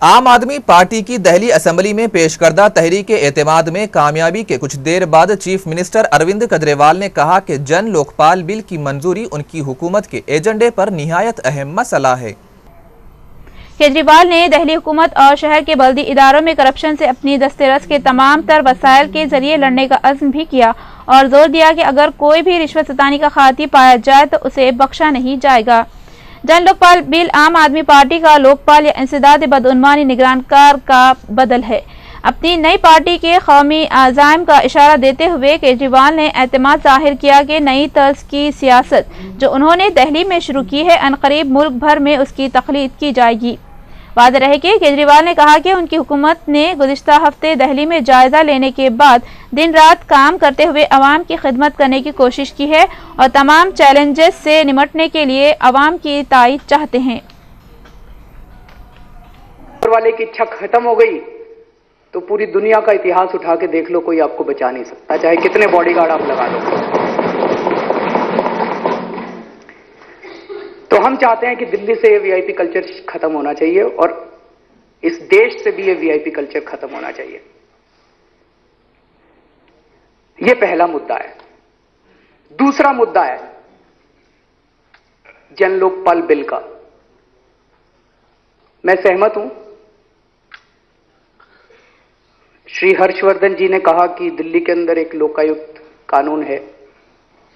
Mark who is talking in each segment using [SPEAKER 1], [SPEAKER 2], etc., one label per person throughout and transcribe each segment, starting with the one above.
[SPEAKER 1] आम आदमी पार्टी की दिल्ली असेंबली में पेश करदा तहरीक-ए-एतमाद में कामयाबी के कुछ देर बाद चीफ मिनिस्टर अरविंद केजरीवाल ने कहा कि जन लोकपाल बिल की मंजूरी उनकी हुकूमत के एजेंडे पर निहायत अहम मसला है।
[SPEAKER 2] केजरीवाल ने दिल्ली हुकूमत और शहर के बल्दी इदारों में करप्शन से अपनी दस्तरस के तमाम तर वसाइल के जरिए लड़ने का अज़्म भी किया और जोर दिया कि अगर कोई भी रिश्वत सतानी का खाती पाया जाए तो उसे बख्शा नहीं जाएगा। जन लोकपाल बिल आम आदमी पार्टी का लोकपाल या इंसदाद बदउनवानी निगरानकार का बदल है। अपनी नई पार्टी के कौमी अज़ाइम का इशारा देते हुए केजरीवाल ने एतमाद जाहिर किया कि नई तर्ज की सियासत जो उन्होंने दिल्ली में शुरू की है अनकरीब मुल्क भर में उसकी तखलीद की जाएगी। वादे रहे कि केजरीवाल ने कहा कि उनकी हुकूमत ने गुज़िश्ता हफ्ते दिल्ली में जायजा लेने के बाद दिन रात काम करते हुए अवाम की खिदमत करने की कोशिश की है और तमाम चैलेंजेस से निपटने के लिए अवाम की ताईद चाहते हैं।
[SPEAKER 3] वाले की इच्छा खत्म हो गई तो पूरी दुनिया का इतिहास उठा के देख लो, कोई आपको बचा नहीं सकता, चाहे कितने बॉडीगार्ड आप लगा लो। तो हम चाहते हैं कि दिल्ली से ये वीआईपी कल्चर खत्म होना चाहिए और इस देश से भी ये वीआईपी कल्चर खत्म होना चाहिए। ये पहला मुद्दा है। दूसरा मुद्दा है जन लोकपाल बिल का। मैं सहमत हूं, श्री हर्षवर्धन जी ने कहा कि दिल्ली के अंदर एक लोकायुक्त कानून है,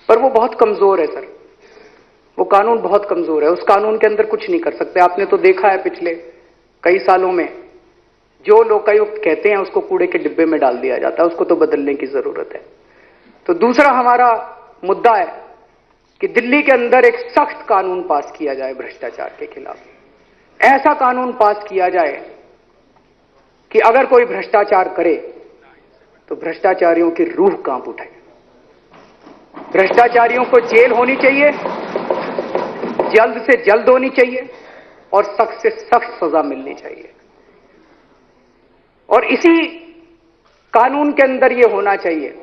[SPEAKER 3] पर वो बहुत कमजोर है सर। वो कानून बहुत कमजोर है, उस कानून के अंदर कुछ नहीं कर सकते। आपने तो देखा है पिछले कई सालों में जो लोकायुक्त कहते हैं उसको कूड़े के डिब्बे में डाल दिया जाता है, उसको तो बदलने की जरूरत है। तो दूसरा हमारा मुद्दा है कि दिल्ली के अंदर एक सख्त कानून पास किया जाए भ्रष्टाचार के खिलाफ। ऐसा कानून पास किया जाए कि अगर कोई भ्रष्टाचार करे तो भ्रष्टाचारियों की रूह कांप उठे। भ्रष्टाचारियों को जेल होनी चाहिए, जल्द से जल्द होनी चाहिए और सख्त से सख्त सजा मिलनी चाहिए। और इसी कानून के अंदर यह होना चाहिए।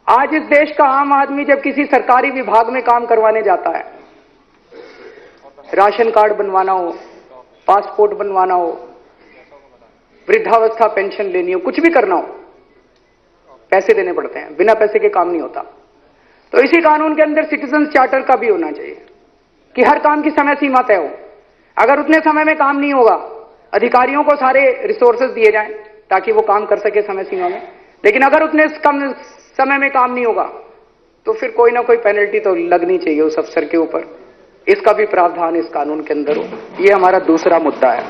[SPEAKER 3] आज इस देश का आम आदमी जब किसी सरकारी विभाग में काम करवाने जाता है, राशन कार्ड बनवाना हो, पासपोर्ट बनवाना हो, वृद्धावस्था पेंशन लेनी हो, कुछ भी करना हो, पैसे देने पड़ते हैं। बिना पैसे के काम नहीं होता। तो इसी कानून के अंदर सिटीजन चार्टर का भी होना चाहिए कि हर काम की समय सीमा तय हो। अगर उतने समय में काम नहीं होगा, अधिकारियों को सारे रिसोर्सेज दिए जाएं ताकि वो काम कर सके समय सीमा में, लेकिन अगर उतने कम समय में काम नहीं होगा तो फिर कोई ना कोई पेनल्टी तो लगनी चाहिए उस अफसर के ऊपर। इसका भी प्रावधान इस कानून के अंदर हो। ये हमारा दूसरा मुद्दा है।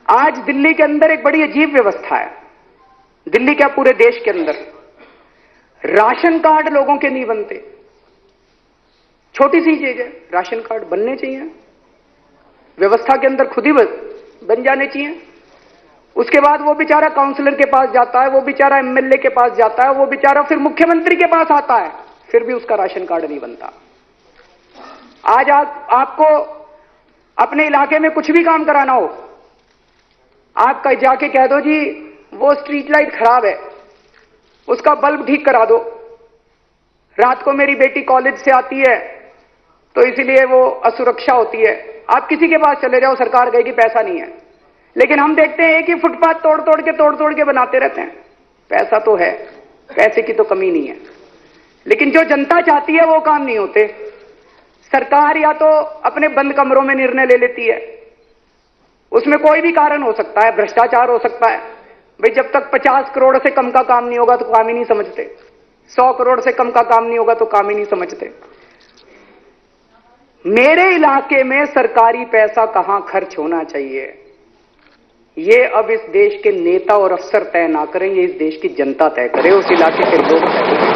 [SPEAKER 3] आज दिल्ली के अंदर एक बड़ी अजीब व्यवस्था है। दिल्ली क्या पूरे देश के अंदर राशन कार्ड लोगों के नहीं बनते। छोटी सी चीज है, राशन कार्ड बनने चाहिए, व्यवस्था के अंदर खुद ही बन जाने चाहिए। उसके बाद वो बेचारा काउंसलर के पास जाता है, वो बेचारा एमएलए के पास जाता है, वो बेचारा फिर मुख्यमंत्री के पास आता है, फिर भी उसका राशन कार्ड नहीं बनता। आज आपको अपने इलाके में कुछ भी काम कराना हो, आप जाके कह दो जी वो स्ट्रीट लाइट खराब है, उसका बल्ब ठीक करा दो। रात को मेरी बेटी कॉलेज से आती है तो इसलिए वो असुरक्षा होती है। आप किसी के पास चले जाओ, सरकार कहेगी पैसा नहीं है। लेकिन हम देखते हैं कि फुटपाथ तोड़ तोड़ के बनाते रहते हैं। पैसा तो है, पैसे की तो कमी नहीं है, लेकिन जो जनता चाहती है वो काम नहीं होते। सरकार या तो अपने बंद कमरों में निर्णय ले लेती है, उसमें कोई भी कारण हो सकता है, भ्रष्टाचार हो सकता है। भाई जब तक 50 करोड़ से कम का काम नहीं होगा तो काम ही नहीं समझते, 100 करोड़ से कम का काम नहीं होगा तो काम ही नहीं समझते। मेरे इलाके में सरकारी पैसा कहां खर्च होना चाहिए, ये अब इस देश के नेता और अफसर तय ना करें, ये इस देश की जनता तय करे, उस इलाके के लोग तय करें।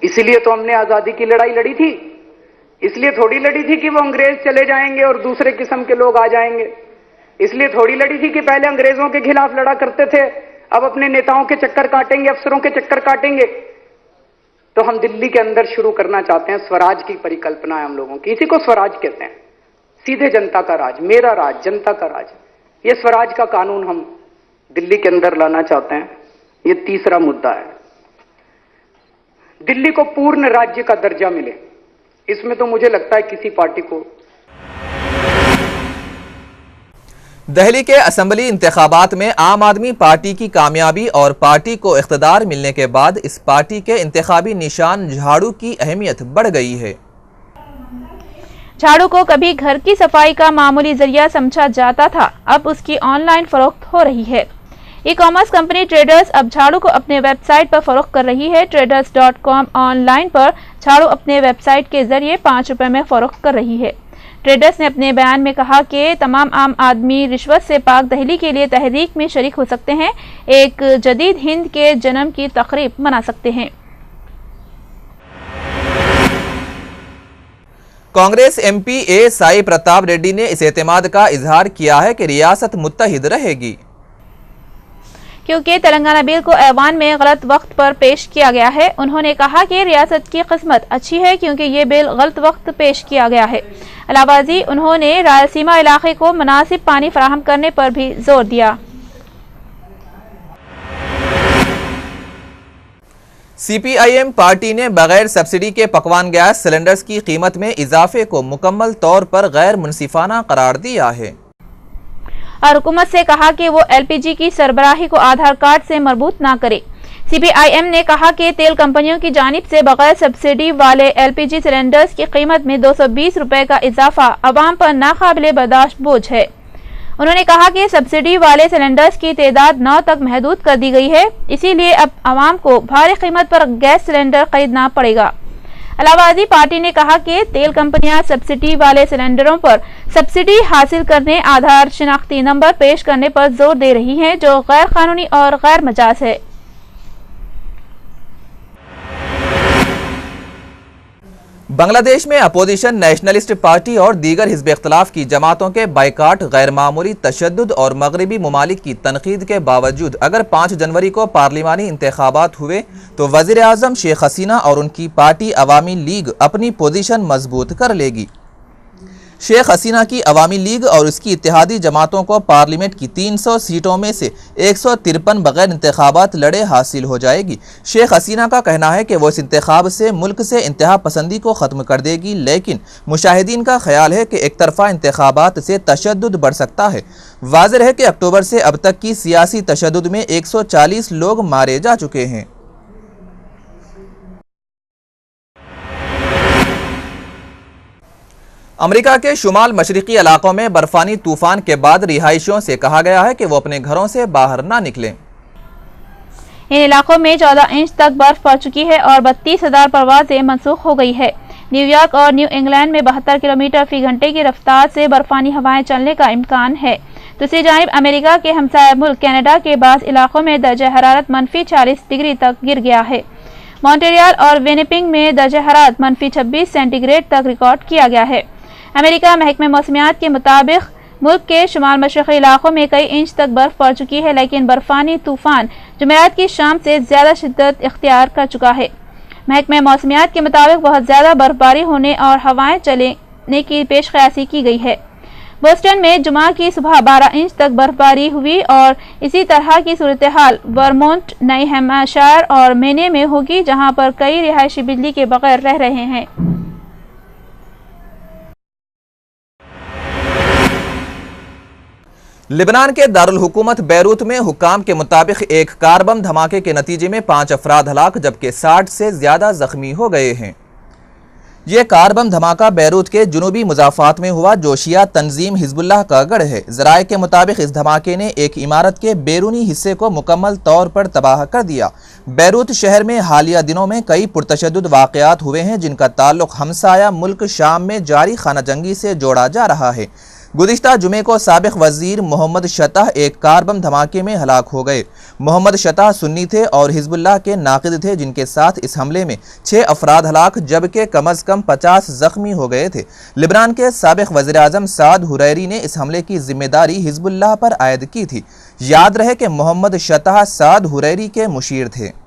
[SPEAKER 3] इसीलिए तो हमने आजादी की लड़ाई लड़ी थी। इसलिए थोड़ी लड़ी थी कि वो अंग्रेज चले जाएंगे और दूसरे किस्म के लोग आ जाएंगे। इसलिए थोड़ी लड़ी थी कि पहले अंग्रेजों के खिलाफ लड़ा करते थे, अब अपने नेताओं के चक्कर काटेंगे, अफसरों के चक्कर काटेंगे। तो हम दिल्ली के अंदर शुरू करना चाहते हैं स्वराज की परिकल्पना है हम लोगों की। इसी को स्वराज कहते हैं, सीधे जनता का राज, मेरा राज, जनता का राज। ये स्वराज का कानून हम दिल्ली के अंदर लाना चाहते हैं। ये तीसरा मुद्दा है। दिल्ली को पूर्ण राज्य का दर्जा मिले, इसमें तो मुझे लगता है किसी पार्टी को।
[SPEAKER 1] दिल्ली के असेंबली इंतखाबात में आम आदमी पार्टी की कामयाबी और पार्टी को इख्तिदार मिलने के बाद इस पार्टी के इंतखाबी निशान झाड़ू की अहमियत बढ़ गई है।
[SPEAKER 2] झाड़ू को कभी घर की सफाई का मामूली जरिया समझा जाता था, अब उसकी ऑनलाइन फरोख्त हो रही है। ई कॉमर्स कंपनी ट्रेडर्स अब झाड़ू को अपने वेबसाइट पर फरोख्त कर रही है। traders.com ऑनलाइन पर झाड़ू अपने वेबसाइट के जरिए 5 रुपए में फरोख्त कर रही है। ट्रेडर्स ने अपने बयान में कहा कि तमाम आम आदमी रिश्वत से पाक दिल्ली के लिए तहरीक में शरीक हो सकते हैं, एक जदीद हिंद के जन्म की तकरीब मना सकते हैं।
[SPEAKER 1] कांग्रेस एमपी ए साई प्रताप रेड्डी ने इस एतमाद का इजहार किया है कि रियासत मुत्तहिद रहेगी,
[SPEAKER 2] क्योंकि तेलंगाना बिल को ऐवान में गलत वक्त पर पेश किया गया है। उन्होंने कहा कि रियासत की किस्मत अच्छी है क्योंकि ये बिल गलत वक्त पेश किया गया है। अलावाजी उन्होंने रायलसीमा इलाके को मुनासिब पानी फराहम करने पर भी जोर दिया।
[SPEAKER 1] सीपीआईएम पार्टी ने बगैर सब्सिडी के पकवान गैस सिलेंडर्स की कीमत में इजाफे को मुकम्मल तौर पर गैर मुनसिफाना करार दिया है
[SPEAKER 2] और हुकूमत से कहा कि वो एलपीजी की सरबराही को आधार कार्ड से मरबूत ना करे। सीपीआईएम ने कहा कि तेल कंपनियों की जानिब से बगैर सब्सिडी वाले एलपीजी सिलेंडर्स की कीमत में 220 रुपए का इजाफा अवाम पर नाकाबिले बर्दाश्त बोझ है। उन्होंने कहा कि सब्सिडी वाले सिलेंडर्स की तादाद 9 तक महदूद कर दी गई है, इसीलिए अब आवाम को भारी कीमत पर गैस सिलेंडर खरीदना पड़ेगा। अलावाजी पार्टी ने कहा कि तेल कंपनियां सब्सिडी वाले सिलेंडरों पर सब्सिडी हासिल करने आधार शिनाख्ती नंबर पेश करने पर जोर दे रही हैं, जो गैर कानूनी और गैर मजाज है।
[SPEAKER 1] बांग्लादेश में अपोजिशन नेशनलिस्ट पार्टी और दीगर हिज़्ब इख्तिलाफ की जमातों के बाइकाट, गैर मामूली तशद्दुद और मगरबी ममालिक की तनकीद के बावजूद अगर 5 जनवरी को पार्लिमानी इंतखाबात हुए तो वज़ीर आज़म शेख हसीना और उनकी पार्टी अवामी लीग अपनी पोजीशन मजबूत कर लेगी। शेख हसीना की अवामी लीग और उसकी इत्तेहादी जमातों को पार्लियामेंट की 300 सीटों में से 153 बगैर इंतखाबात लड़े हासिल हो जाएगी। शेख हसीना का कहना है कि वो इस इंतखाब से मुल्क से इंतहा पसंदी को ख़त्म कर देगी, लेकिन मुशाहिदीन का ख्याल है कि एक तरफा इंतखाबात से तशद्दुद बढ़ सकता है। वाज़ेह है कि अक्टूबर से अब तक की सियासी तशद्दुद में 140 लोग मारे जा चुके हैं। अमेरिका के शुमाल मशरकी इलाकों में बर्फानी तूफान के बाद रिहायशियों से कहा गया है कि वो अपने घरों से बाहर ना निकलें।
[SPEAKER 2] इन इलाकों में 14 इंच तक बर्फ पड़ चुकी है और 32,000 परवाजें मनसूख हो गई है। न्यूयॉर्क और न्यू इंग्लैंड में 72 किलोमीटर फी घंटे की रफ्तार से बर्फानी हवाएं चलने का इम्कान है। दूसरी जानिब अमेरिका के हमसाया मुल्क कनाडा के बाज़ इलाकों में दर्जा हरारत -40 डिग्री तक गिर गया है। मॉन्ट्रियल और विनिपेग में दर्जा हरारत -26 सेंटीग्रेड तक रिकॉर्ड किया गया है। अमेरिका महकमे मौसमियात के मुताबिक मुल्क के शुमाल मशरक़ी इलाकों में कई इंच तक बर्फ पड़ चुकी है, लेकिन बर्फानी तूफान जुमेरात की शाम से ज्यादा शिद्दत इख्तियार कर चुका है। महकमे मौसमियात के मुताबिक बहुत ज्यादा बर्फबारी होने और हवाएं चलने की पेशकयासी की गई है। बोस्टन में जुमा की सुबह 12 इंच तक बर्फबारी हुई और इसी तरह की सूरत हाल वर्मोंट, नई हैम्पशायर और मेने में होगी, जहां पर कई रिहायशी बिजली के बगैर रह रहे हैं।
[SPEAKER 1] लिबनान के दारुल हुकूमत बैरूत में हुक्काम के मुताबिक एक कार बम धमाके के नतीजे में 5 अफराद हलाक जबकि 60 से ज्यादा जख्मी हो गए हैं। यह कार बम धमाका बैरूत के जुनूबी मुजाफात में हुआ जो शिया तंजीम हिजबुल्लाह का गढ़ है। ज़राए के मुताबिक इस धमाके ने एक इमारत के बैरूनी हिस्से को मुकम्मल तौर पर तबाह कर दिया। बैरूत शहर में हालिया दिनों में कई पुरतशद्दुद वाक़यात हुए हैं जिनका ताल्लुक हमसाया मुल्क शाम में जारी खाना जंगी से जोड़ा जा रहा है। गुज़िश्ता जुमे को साबिक़ वज़ीर मोहम्मद शताह एक कार बम धमाके में हलाक हो गए। मोहम्मद शताह सुन्नी थे और हिजबुल्लाह के नाक़िद थे, जिनके साथ इस हमले में 6 अफराद हलाक जबकि कम अज़ कम 50 ज़ख्मी हो गए थे। लिबनान के साबिक़ वज़ीर आज़म साद हुरैरी ने इस हमले की जिम्मेदारी हिजबुल्लाह पर आयद की थी। याद रहे कि मोहम्मद शताह साद हुरैरी के मुशीर थे।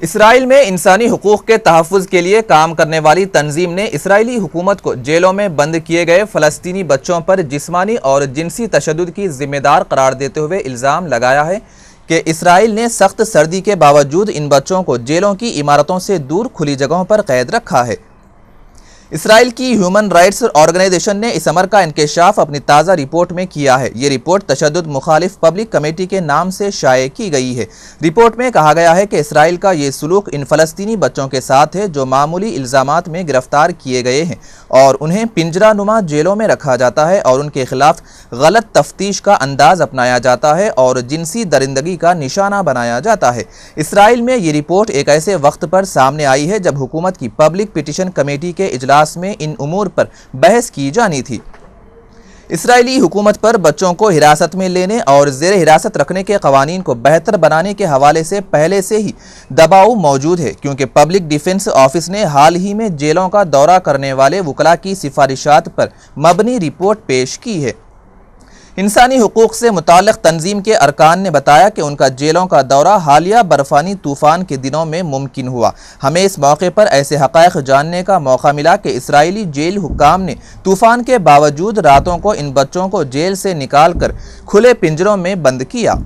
[SPEAKER 1] इसराइल में इंसानी हुकूक के तहफ़्फ़ुज़ के लिए काम करने वाली तंजीम ने इसराइली हुकूमत को जेलों में बंद किए गए फ़लस्तीनी बच्चों पर जिस्मानी और जिनसी तशद्दुद की जिम्मेदार करार देते हुए इल्ज़ाम लगाया है कि इसराइल ने सख्त सर्दी के बावजूद इन बच्चों को जेलों की इमारतों से दूर खुली जगहों पर कैद रखा है। इसराइल की ह्यूमन राइट्स ऑर्गेनाइजेशन ने इस अमर का इंकशाफ अपनी ताज़ा रिपोर्ट में किया है। ये रिपोर्ट तशद्दुद मुखालिफ पब्लिक कमेटी के नाम से शाये की गई है। रिपोर्ट में कहा गया है कि इसराइल का ये सलूक इन फ़लस्तीनी बच्चों के साथ है जो मामूली इल्ज़ामात में गिरफ्तार किए गए हैं और उन्हें पिंजरा नुमा जेलों में रखा जाता है और उनके खिलाफ गलत तफ्तीश का अंदाज अपनाया जाता है और जिनसी दरिंदगी का निशाना बनाया जाता है। इसराइल में ये रिपोर्ट एक ऐसे वक्त पर सामने आई है जब हुकूमत की पब्लिक पिटिशन कमेटी के इजलास में इन उमूर पर बहस की जानी थी। इसराइली हुकूमत पर बच्चों को हिरासत में लेने और ज़ेर हिरासत रखने के कवानीन को बेहतर बनाने के हवाले से पहले से ही दबाव मौजूद है, क्योंकि पब्लिक डिफेंस ऑफिस ने हाल ही में जेलों का दौरा करने वाले वकला की सिफारिशात पर मबनी रिपोर्ट पेश की है। इंसानी हुकूक से मुताल्लिक़ तंजीम के अरकान ने बताया कि उनका जेलों का दौरा हालिया बर्फ़ानी तूफ़ान के दिनों में मुमकिन हुआ। हमें इस मौके पर ऐसे हक़ाइक़ जानने का मौका मिला कि इसराइली जेल हुक्काम ने तूफ़ान के बावजूद रातों को इन बच्चों को जेल से निकाल कर खुले पिंजरों में बंद किया।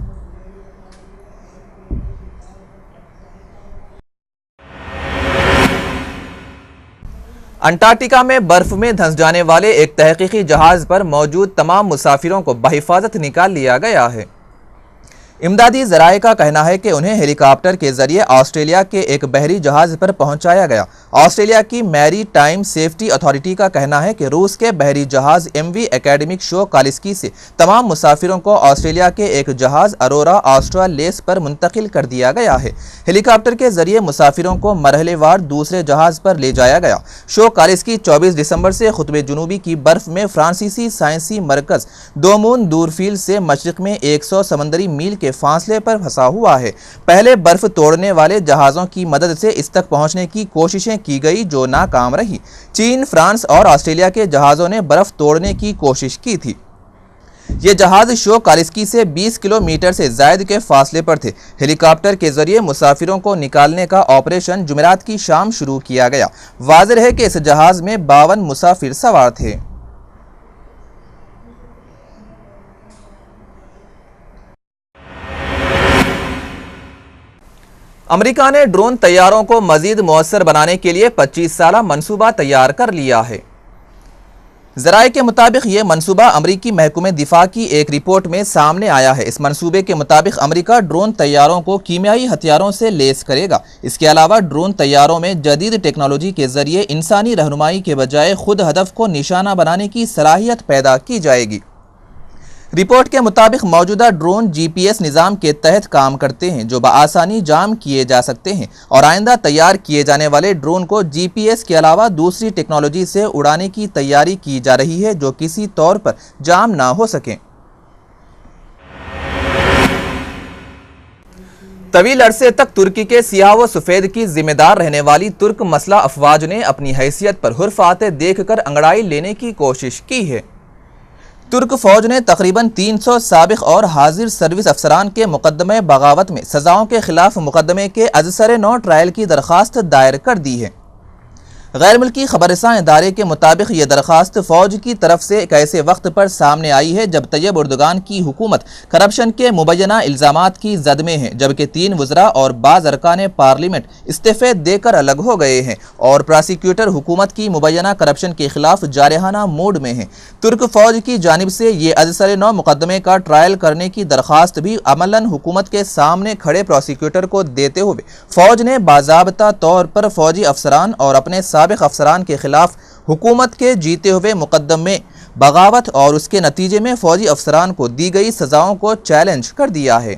[SPEAKER 1] अंटार्कटिका में बर्फ में धंस जाने वाले एक तहकीकी जहाज पर मौजूद तमाम मुसाफिरों को बहिफाजत निकाल लिया गया है। इमदादी ज़राए का कहना है कि उन्हें हेलीकॉप्टर के जरिए ऑस्ट्रेलिया के एक बहरी जहाज पर पहुंचाया गया। ऑस्ट्रेलिया की मैरी टाइम सेफ्टी अथॉरिटी का कहना है कि रूस के बहरी जहाज MV एकेडमिक शो कालिस्की से तमाम मुसाफिरों को ऑस्ट्रेलिया के एक जहाज अरोरा ऑस्ट्रालेस पर मुंतकिल कर दिया गया है। हेलीकॉप्टर के जरिए मुसाफिरों को मरहलेवार दूसरे जहाज पर ले जाया गया। शो कालिस्की 24 दिसंबर से खुतब जुनूबी की बर्फ में फ्रांसीसी साइंसी मरकज़ दोमून दूरफील्ड से मशरिक में 100 समंदरी मील के फासले पर फंसा हुआ है। पहले बर्फ तोड़ने वाले जहाज़ों की मदद से इस तक पहुंचने की कोशिशें की गई जो नाकाम रही। चीन, फ्रांस और ऑस्ट्रेलिया के जहाज़ों ने बर्फ तोड़ने की कोशिश की थी। ये जहाज शो कालिस्की से 20 किलोमीटर से ज़ायद के फासले पर थे। हेलीकॉप्टर के जरिए मुसाफिरों को निकालने का ऑपरेशन जुमेरात की शाम शुरू किया गया। वाज़ेह है कि इस जहाज में 52 मुसाफिर सवार थे। अमेरिका ने ड्रोन तैयारों को मजीद मौसर बनाने के लिए 25 साला मनसूबा तैयार कर लिया है। ज़राए के मुताबिक ये मनसूबा अमरीकी महकमे दिफा की एक रिपोर्ट में सामने आया है। इस मनसूबे के मुताबिक अमरीका ड्रोन तैयारों को कीमियाई हथियारों से लैस करेगा। इसके अलावा ड्रोन तैयारों में जदीद टेक्नोलॉजी के जरिए इंसानी रहनुमाई के बजाय खुद हदफ को निशाना बनाने की सलाहियत पैदा की जाएगी। रिपोर्ट के मुताबिक मौजूदा ड्रोन GPS निज़ाम के तहत काम करते हैं जो बआसानी जाम किए जा सकते हैं और आइंदा तैयार किए जाने वाले ड्रोन को GPS के अलावा दूसरी टेक्नोलॉजी से उड़ाने की तैयारी की जा रही है जो किसी तौर पर जाम ना हो सकें। तवील अरसे तक तुर्की के सियाह व सफ़ेद की जिम्मेदार रहने वाली तुर्क मसला अफवाज ने अपनी हैसियत पर हुर्फ़ाते देखकर अंगड़ाई लेने की कोशिश की है। तुर्क फौज ने तकरीबन 300 साबिक और हाजिर सर्विस अफसरान के मुकदमे बगावत में सजाओं के खिलाफ मुकदमे के अजसर नौ ट्रायल की दरख्वास्त दायर कर दी है। गैर मुल्की खबरसां इदारे के मुताबिक ये दरख्वास्त फ़ौज की तरफ से एक ऐसे वक्त पर सामने आई है जब तैयब उर्दुगान की हुकूमत करप्शन के मुबैना इल्ज़ामात की जद में है, जबकि 3 वज़रा और बाज़ अरकान पार्लियामेंट इस्तीफ़े देकर अलग हो गए हैं और प्रोसिक्यूटर हुकूमत की मुबैना करप्शन के खिलाफ जारहाना मूड में हैं। तुर्क फ़ौज की जानिब से ये अजसर नौ मुकदमे का ट्रायल करने की दरख्वास्त भी अमलन हुकूमत के सामने खड़े प्रोसिक्यूटर को देते हुए फ़ौज ने बाज़ाब्ता तौर पर फ़ौजी अफसरान और अपने साबिक अफसरान के खिलाफ हुकूमत के जीते हुए मुकदमे बगावत और उसके नतीजे में फ़ौजी अफसरान को दी गई सज़ाओं को चैलेंज कर दिया है।